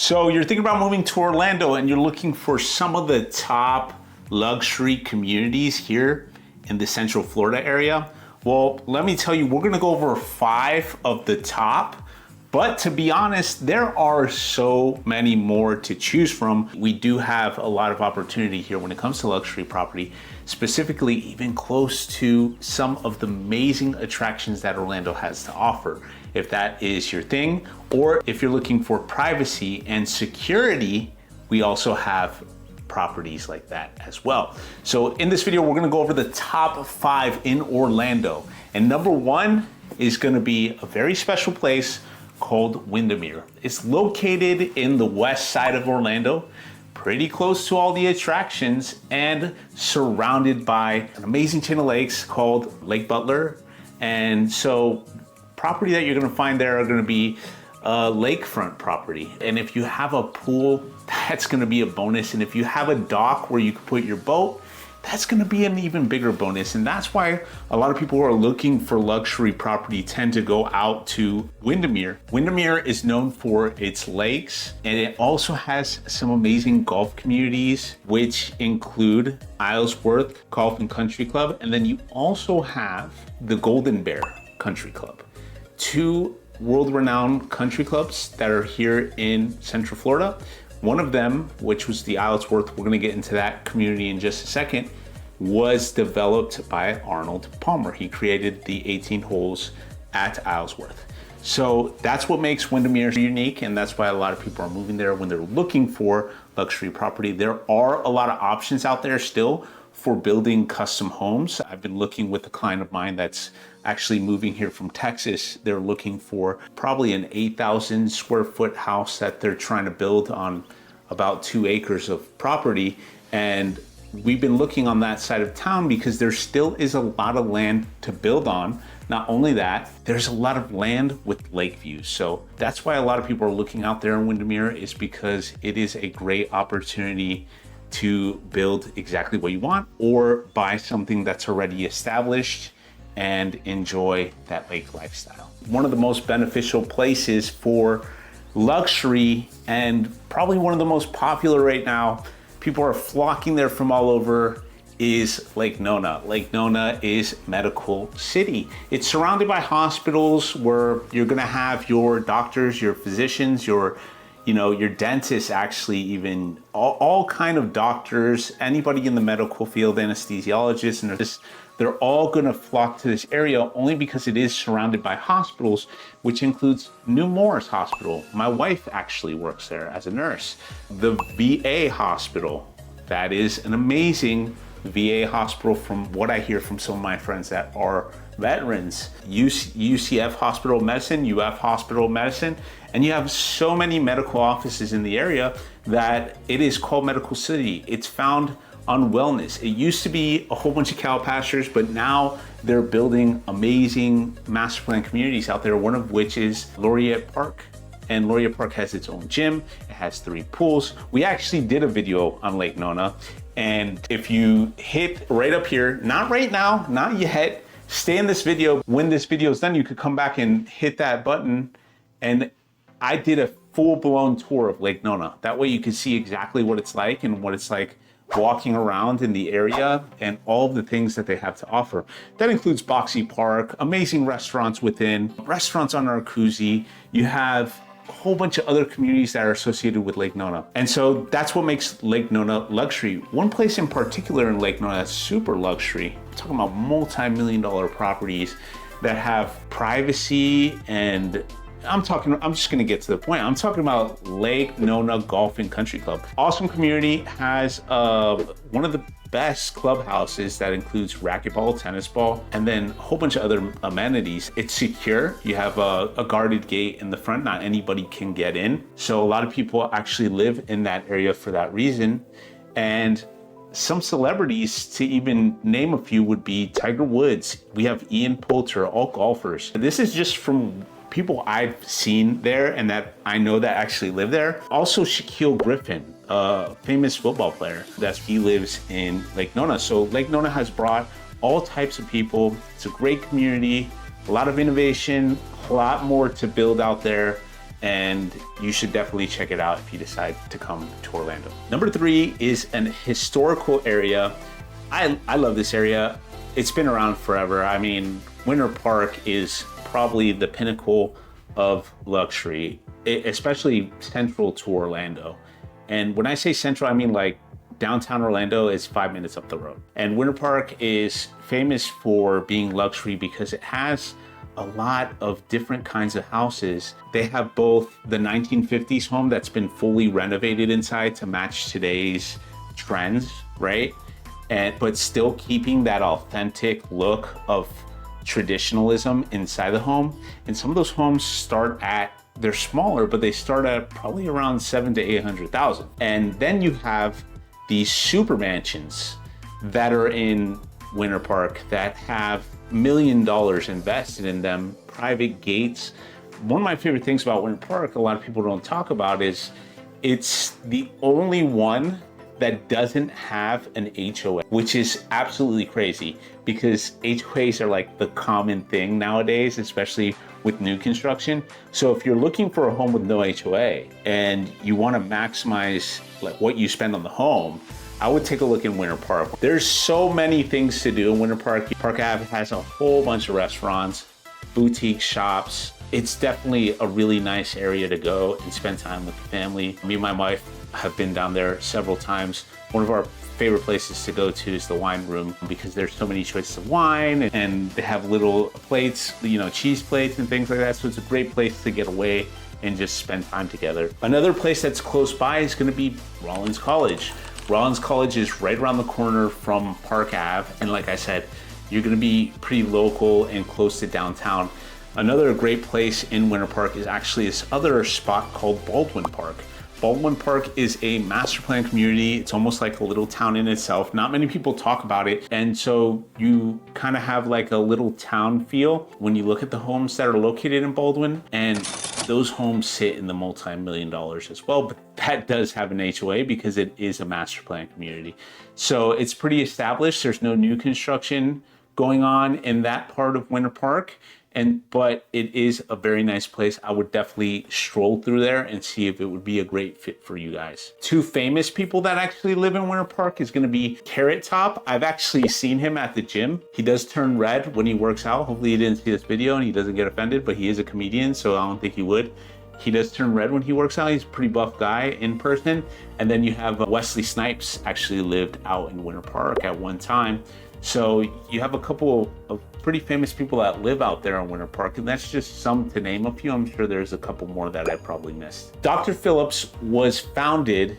So you're thinking about moving to Orlando and you're looking for some of the top luxury communities here in the Central Florida area. Well, let me tell you, we're gonna go over 5 of the top, but to be honest, there are so many more to choose from. We do have a lot of opportunity here when it comes to luxury property, specifically even close to some of the amazing attractions that Orlando has to offer. If that is your thing, or if you're looking for privacy and security, we also have properties like that as well. So in this video, we're gonna go over the top 5 in Orlando. And number 1 is gonna be a very special place called Winderemere. It's located in the west side of Orlando, pretty close to all the attractions and surrounded by an amazing chain of lakes called Lake Butler. And so property that you're gonna find there are gonna be lakefront property. And if you have a pool, that's gonna be a bonus. And if you have a dock where you can put your boat, that's gonna be an even bigger bonus. And that's why a lot of people who are looking for luxury property tend to go out to Winderemere. Winderemere is known for its lakes, and it also has some amazing golf communities, which include Islesworth Golf and Country Club. And then you also have the Golden Bear Country Club. 2 world-renowned country clubs that are here in Central Florida. One of them, which was the Islesworth, we're gonna get into that community in just a second, was developed by Arnold Palmer. He created the 18 holes at Islesworth. So that's what makes Winderemere unique, and that's why a lot of people are moving there when they're looking for luxury property. There are a lot of options out there still for building custom homes. I've been looking with a client of mine that's actually moving here from Texas. They're looking for probably an 8,000 square foot house that they're trying to build on about 2 acres of property. And we've been looking on that side of town because there still is a lot of land to build on. Not only that, there's a lot of land with lake views. So that's why a lot of people are looking out there in Winderemere, is because it is a great opportunity to build exactly what you want or buy something that's already established and enjoy that lake lifestyle. One of the most beneficial places for luxury, and probably one of the most popular right now, people are flocking there from all over, is Lake Nona. Lake Nona is Medical City. It's surrounded by hospitals where you're gonna have your doctors, your physicians, your dentists, actually, even all kind of doctors, anybody in the medical field, anesthesiologists, and they're all gonna flock to this area only because it is surrounded by hospitals, which includes New Morris Hospital. My wife actually works there as a nurse. The VA hospital, that is an amazing VA hospital from what I hear from some of my friends that are veterans. UCF Hospital Medicine, UF Hospital Medicine, and you have so many medical offices in the area that it is called Medical City. It's found on wellness. It used to be a whole bunch of cow pastures, but now they're building amazing master plan communities out there, one of which is Laureate Park. And Laureate Park has its own gym. It has 3 pools. We actually did a video on Lake Nona. And if you hit right up here, not right now, not yet, stay in this video. When this video is done, you could come back and hit that button. And I did a full-blown tour of Lake Nona. That way you can see exactly what it's like and what it's like walking around in the area and all of the things that they have to offer. That includes Boxy Park, amazing restaurants within, restaurants on Arcuzzi. You have a whole bunch of other communities that are associated with Lake Nona. And so that's what makes Lake Nona luxury. One place in particular in Lake Nona that's super luxury, I'm talking about multi-million-dollar properties that have privacy, and I'm just gonna get to the point. I'm talking about Lake Nona Golf and Country Club. Awesome community, has one of the best clubhouses that includes racquetball, tennis ball, and then a whole bunch of other amenities. It's secure. You have a guarded gate in the front. Not anybody can get in. So a lot of people actually live in that area for that reason. And some celebrities, to even name a few, would be Tiger Woods. We have Ian Poulter, all golfers. This is just from people I've seen there and that I know that actually live there. Also Shaquille Griffin, a famous football player, he lives in Lake Nona. So Lake Nona has brought all types of people. It's a great community, a lot of innovation, a lot more to build out there. and you should definitely check it out if you decide to come to Orlando. Number 3 is an historical area. I love this area. It's been around forever. I mean, Winter Park is probably the pinnacle of luxury, especially central to Orlando. And when I say central, I mean like downtown Orlando is 5 minutes up the road. And Winter Park is famous for being luxury because it has a lot of different kinds of houses. They have both the 1950s home that's been fully renovated inside to match today's trends, right? But still keeping that authentic look of traditionalism inside the home. And some of those homes they're smaller, but they start at probably around 700,000 to 800,000. And then you have these super mansions that are in Winter Park that have $1 million invested in them, private gates. One of my favorite things about Winter Park, a lot of people don't talk about, is it's the only one that doesn't have an HOA, which is absolutely crazy because HOAs are like the common thing nowadays, especially with new construction. So if you're looking for a home with no HOA and you want to maximize like what you spend on the home, I would take a look in Winter Park. There's so many things to do in Winter Park. Park Ave has a whole bunch of restaurants, boutique shops. It's definitely a really nice area to go and spend time with the family. Me and my wife have been down there several times. One of our favorite places to go to is the wine room because there's so many choices of wine and they have little plates, cheese plates and things like that. So it's a great place to get away and just spend time together. Another place that's close by is going to be Rollins College. Rollins College is right around the corner from Park Ave. And like I said, you're going to be pretty local and close to downtown. Another great place in Winter Park is actually this other spot called Baldwin Park. Baldwin Park is a master plan community. It's almost like a little town in itself. Not many people talk about it. And so you kind of have like a little town feel when you look at the homes that are located in Baldwin. And those homes sit in the multi-million dollars as well. But that does have an HOA because it is a master plan community. So it's pretty established. There's no new construction going on in that part of Winter Park. But it is a very nice place. I would definitely stroll through there and see if it would be a great fit for you guys. 2 famous people that actually live in Winter Park is gonna be Carrot Top. I've actually seen him at the gym. He does turn red when he works out. Hopefully he didn't see this video and he doesn't get offended, but he is a comedian, so I don't think he would. He does turn red when he works out. He's a pretty buff guy in person. And then you have Wesley Snipes actually lived out in Winter Park at one time. So you have a couple of pretty famous people that live out there in Winter Park, and that's just some to name a few. I'm sure there's a couple more that I probably missed. Dr. Phillps was founded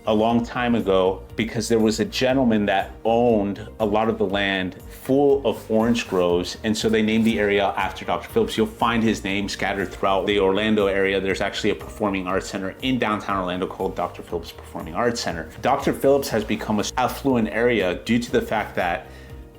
a long time ago because there was a gentleman that owned a lot of the land full of orange groves, and so they named the area after Dr. Phillps. You'll find his name scattered throughout the Orlando area. There's actually a performing arts center in downtown Orlando called Dr. Phillps Performing Arts Center. Dr. Phillps has become an affluent area due to the fact that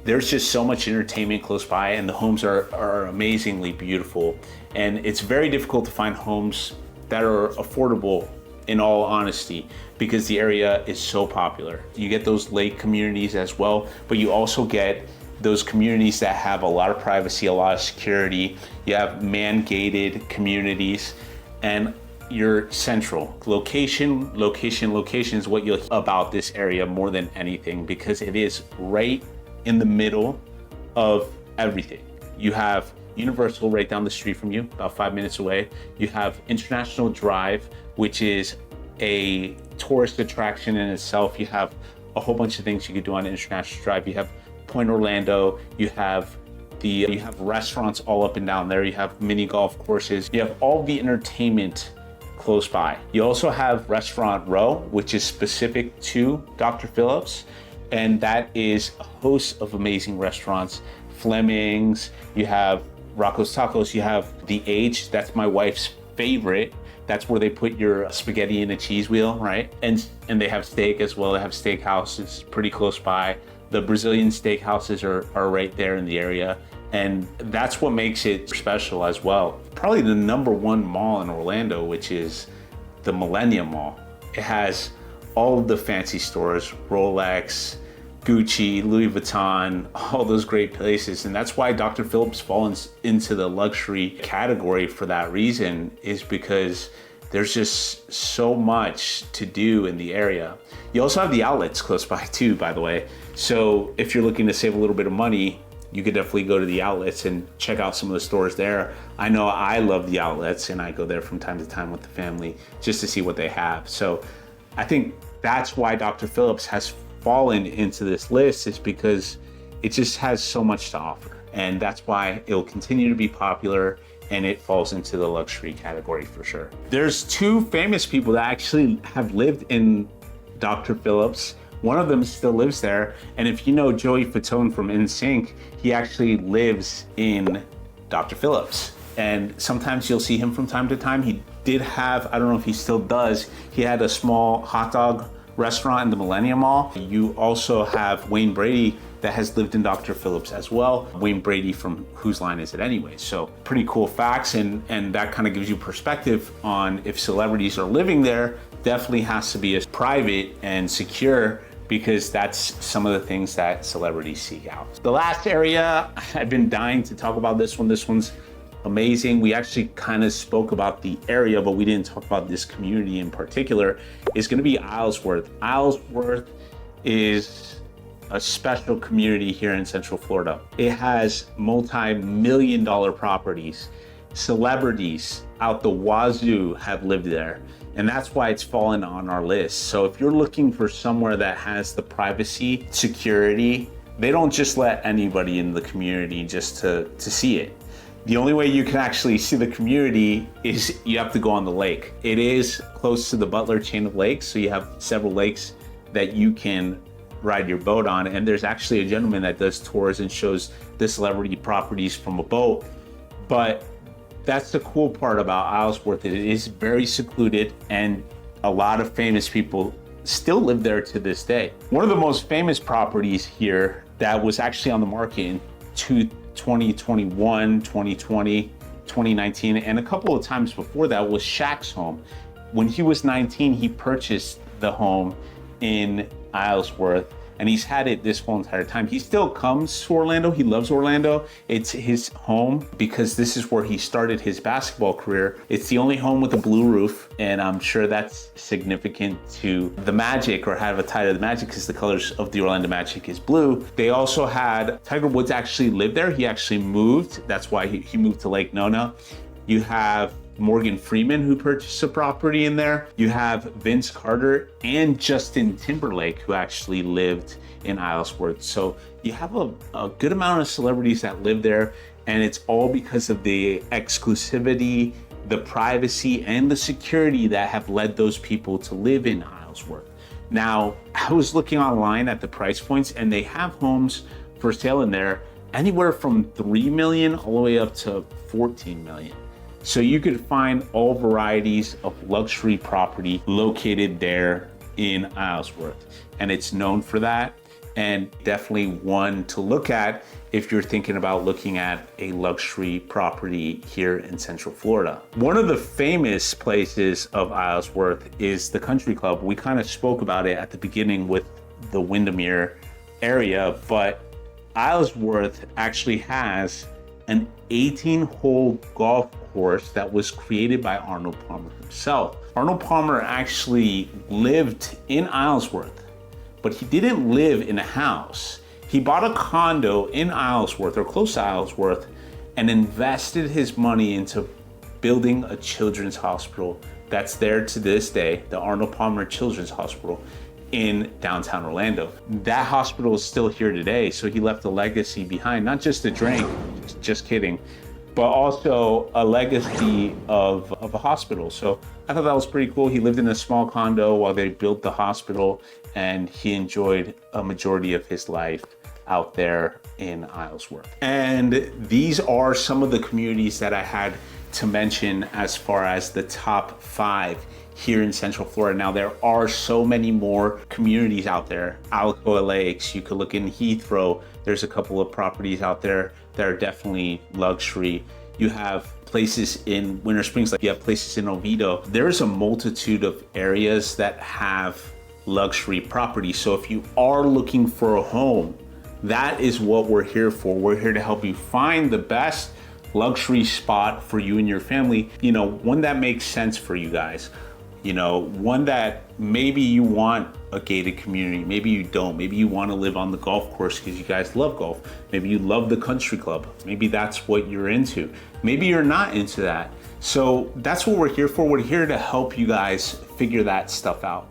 there's just so much entertainment close by and the homes are amazingly beautiful. And it's very difficult to find homes that are affordable, in all honesty, because the area is so popular. You get those lake communities as well, but you also get those communities that have a lot of privacy, a lot of security. You have man-gated communities, and you're central. Location is what you'll hear about this area more than anything, because it is right in the middle of everything. You have Universal right down the street from you, about 5 minutes away. You have International Drive, which is a tourist attraction in itself. You have a whole bunch of things you could do on International Drive. You have Point Orlando. You have restaurants all up and down there. You have mini golf courses. You have all the entertainment close by. You also have Restaurant Row, which is specific to Dr. Phillps, and that is a host of amazing restaurants. Fleming's, you have Rocco's Tacos, you have The H, that's my wife's favorite. That's where they put your spaghetti in a cheese wheel, right? And they have steak as well. They have steakhouses pretty close by. The Brazilian steakhouses are right there in the area. And that's what makes it special as well. Probably the #1 mall in Orlando, which is the Millennium Mall. It has all of the fancy stores, Rolex, Gucci, Louis Vuitton, all those great places. And that's why Dr. Phillps falls into the luxury category for that reason, is because there's just so much to do in the area. You also have the outlets close by too, by the way. So if you're looking to save a little bit of money, you could definitely go to the outlets and check out some of the stores there. I know I love the outlets, and I go there from time to time with the family just to see what they have. So I think that's why Dr. Phillps has fallen into this list, is because it just has so much to offer. And that's why it will continue to be popular, and it falls into the luxury category for sure. There's two famous people that actually have lived in Dr. Phillps. One of them still lives there. And if you know Joey Fatone from NSYNC, he actually lives in Dr. Phillps. And sometimes you'll see him from time to time. He did have, I don't know if he still does, he had a small hot dog restaurant in the Millennium Mall. You also have Wayne Brady that has lived in Dr. Phillps as well. Wayne Brady from Whose Line Is It Anyway? So pretty cool facts, and that kind of gives you perspective on if celebrities are living there. Definitely has to be as private and secure, because that's some of the things that celebrities seek out. The last area, I've been dying to talk about this one. This one's amazing. We actually kind of spoke about the area, but we didn't talk about this community in particular. Is going to be Islesworth. Islesworth is a special community here in Central Florida. It has multi-million-dollar properties. Celebrities out the wazoo have lived there, and that's why it's fallen on our list. So if you're looking for somewhere that has the privacy, security, they don't just let anybody in the community just to see it. The only way you can actually see the community is you have to go on the lake. It is close to the Butler chain of lakes, so you have several lakes that you can ride your boat on. And there's actually a gentleman that does tours and shows the celebrity properties from a boat. But that's the cool part about Islesworth. It is very secluded, and a lot of famous people still live there to this day. One of the most famous properties here that was actually on the market in 2021, 2020, 2019, and a couple of times before that was Shaq's home. When he was 19, he purchased the home in Islesworth, and he's had it this whole entire time. He still comes to Orlando. He loves Orlando. It's his home because this is where he started his basketball career. It's the only home with a blue roof, and I'm sure that's significant to the Magic, or have a tie to the Magic, because the colors of the Orlando Magic is blue. They also had, Tiger Woods actually lived there. He actually moved. That's why he moved to Lake Nona. You have Morgan Freeman, who purchased a property in there. You have Vince Carter and Justin Timberlake, who actually lived in Islesworth. So you have a good amount of celebrities that live there, and it's all because of the exclusivity, the privacy, and the security that have led those people to live in Islesworth. Now, I was looking online at the price points, and they have homes for sale in there anywhere from $3 million all the way up to $14 million. So you could find all varieties of luxury property located there in Islesworth, and it's known for that, and definitely one to look at if you're thinking about looking at a luxury property here in Central Florida. One of the famous places of Islesworth is the Country Club. We kind of spoke about it at the beginning with the Winderemere area, but Islesworth actually has an 18-hole golf course that was created by Arnold Palmer himself. Arnold Palmer actually lived in Islesworth, but he didn't live in a house. He bought a condo in Islesworth, or close to Islesworth, and invested his money into building a children's hospital that's there to this day, the Arnold Palmer Children's Hospital in downtown Orlando. That hospital is still here today, so he left a legacy behind, not just a drink, just kidding, but also a legacy of a hospital. So I thought that was pretty cool. He lived in a small condo while they built the hospital, and he enjoyed a majority of his life out there in Islesworth. And these are some of the communities that I had to mention as far as the top 5 here in Central Florida. Now, there are so many more communities out there. Alcoa Lakes, you could look in Heathrow. There's a couple of properties out there that are definitely luxury. You have places in Winter Springs, like you have places in Oviedo. There's a multitude of areas that have luxury property. So if you are looking for a home, that is what we're here for. We're here to help you find the best luxury spot for you and your family, you know, one that makes sense for you guys. You know, one that maybe you want a gated community, maybe you don't. Maybe you want to live on the golf course because you guys love golf. Maybe you love the country club. Maybe that's what you're into. Maybe you're not into that. So that's what we're here for. We're here to help you guys figure that stuff out.